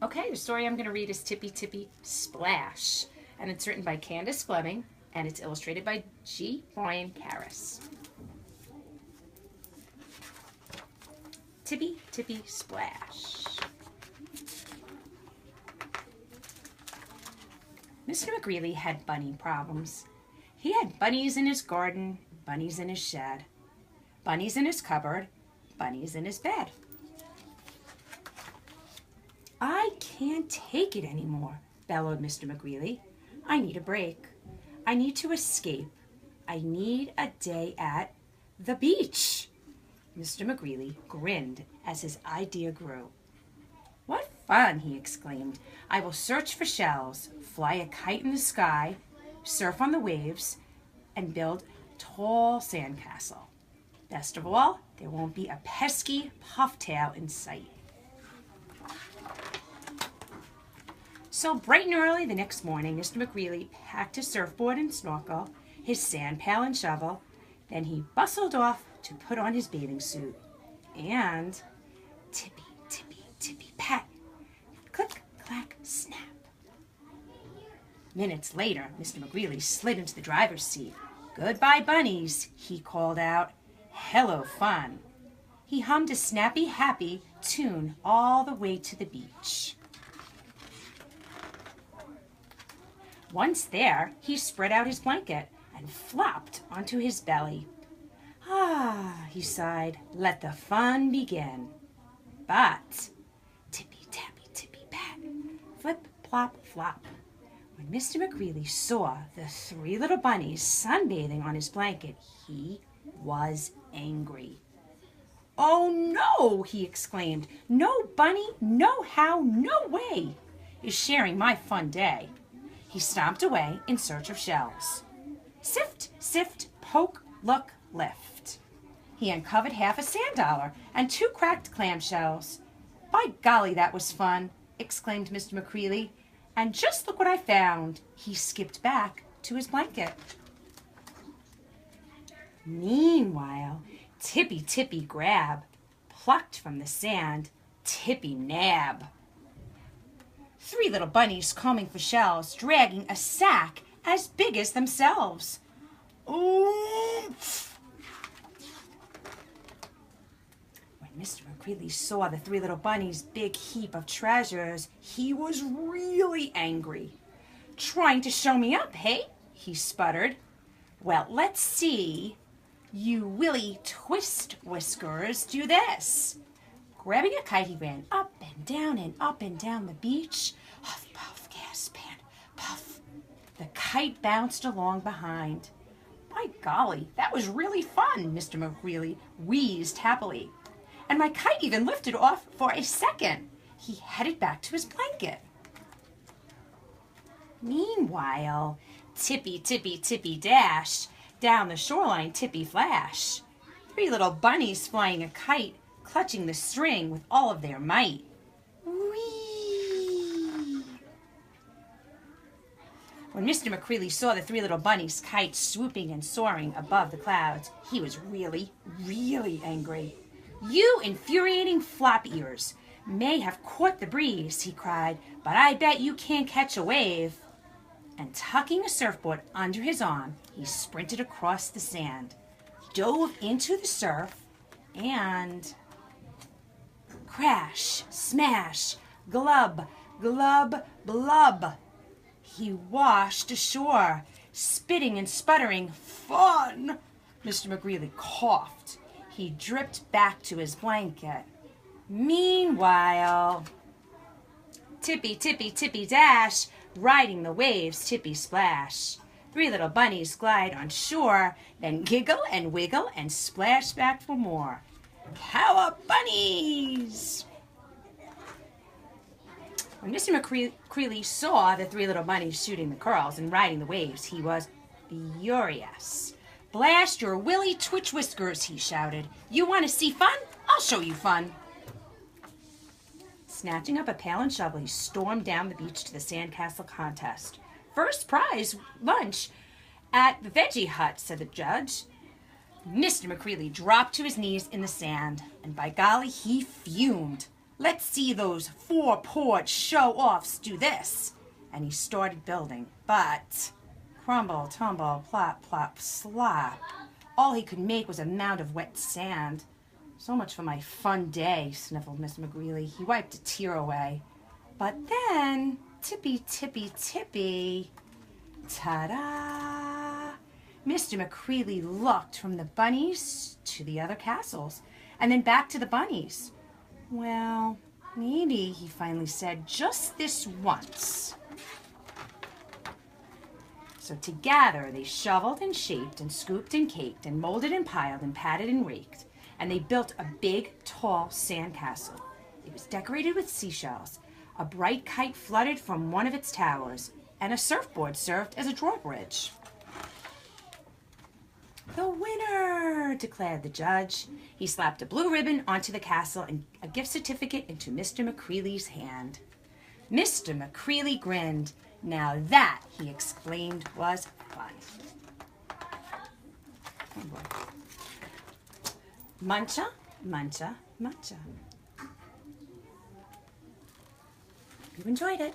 Okay, the story I'm going to read is Tippy Tippy Splash, and it's written by Candace Fleming, and it's illustrated by G. Brian Karras. Tippy Tippy Splash. Mr. McGreely had bunny problems. He had bunnies in his garden, bunnies in his shed, bunnies in his cupboard, bunnies in his bed. I can't take it anymore, bellowed Mr. McGreely. I need a break. I need to escape. I need a day at the beach. Mr. McGreely grinned as his idea grew. What fun, he exclaimed. I will search for shells, fly a kite in the sky, surf on the waves, and build a tall sandcastle. Best of all, there won't be a pesky pufftail in sight. So bright and early the next morning, Mr. McGreely packed his surfboard and snorkel, his sand pail and shovel. Then he bustled off to put on his bathing suit. And tippy, tippy, tippy, pat, click, clack, snap. Minutes later, Mr. McGreely slid into the driver's seat. Goodbye, bunnies, he called out. Hello, fun. He hummed a snappy, happy tune all the way to the beach. Once there, he spread out his blanket and flopped onto his belly. Ah, he sighed, let the fun begin. But, tippy tappy tippy pat, flip plop flop. When Mr. McGreely saw the three little bunnies sunbathing on his blanket, he was angry. Oh no, he exclaimed. No bunny, no how, no way is sharing my fun day. He stomped away in search of shells. Sift, sift, poke, look, lift. He uncovered half a sand dollar and 2 cracked clamshells. By golly, that was fun, exclaimed Mr. McGreely. And just look what I found. He skipped back to his blanket. Meanwhile, Tippy Tippy Grab plucked from the sand Tippy Nab. 3 little bunnies combing for shells, dragging a sack as big as themselves. Oomph! When Mr. McGreely saw the 3 little bunnies' big heap of treasures, he was really angry. Trying to show me up, hey? He sputtered. Well, let's see. You Willy Twist Whiskers do this. Grabbing a kite, he ran up and down the beach. Huff, puff, gas, pant, puff. The kite bounced along behind. My golly, that was really fun, Mr. McGreely wheezed happily. And my kite even lifted off for a second. He headed back to his blanket. Meanwhile, Tippy, Tippy, Tippy dashed down the shoreline, Tippy flash. 3 little bunnies flying a kite, clutching the string with all of their might. Whee! When Mr. McGreely saw the 3 little bunnies' kite swooping and soaring above the clouds, he was really, really angry. You infuriating flop ears may have caught the breeze, he cried, but I bet you can't catch a wave. And tucking a surfboard under his arm, he sprinted across the sand, dove into the surf, and crash, smash, glub, glub, blub. He washed ashore, spitting and sputtering. Fun! Mr. McGreely coughed. He dripped back to his blanket. Meanwhile, Tippy, Tippy, Tippy dash, riding the waves, Tippy splash. 3 little bunnies glide on shore, then giggle and wiggle and splash back for more. Cowabunnies! When Mr. McGreely saw the 3 little bunnies shooting the curls and riding the waves, he was furious. Blast your Willy Twitch Whiskers, he shouted. You want to see fun? I'll show you fun. Snatching up a pail and shovel, he stormed down the beach to the sandcastle contest. First prize lunch at the Veggie Hut, said the judge. Mr. McGreely dropped to his knees in the sand, and by golly, he fumed. Let's see those four-pawed show-offs do this. And he started building, but crumble, tumble, plop, plop, slop. All he could make was a mound of wet sand. So much for my fun day, sniffled Mr. McGreely. He wiped a tear away. But then, tippy, tippy, tippy, ta-da! Mr. McCreely looked from the bunnies to the other castles, and then back to the bunnies. Well, maybe, he finally said, just this once. So together they shoveled and shaped and scooped and caked and molded and piled and patted and raked, and they built a big, tall sandcastle. It was decorated with seashells. A bright kite fluttered from one of its towers, and a surfboard served as a drawbridge. The winner, declared the judge. He slapped a blue ribbon onto the castle and a gift certificate into Mr. McCreely's hand. Mr. McCreely grinned. Now that, he exclaimed, was fun. Oh boy. Muncha, muncha, muncha. You enjoyed it.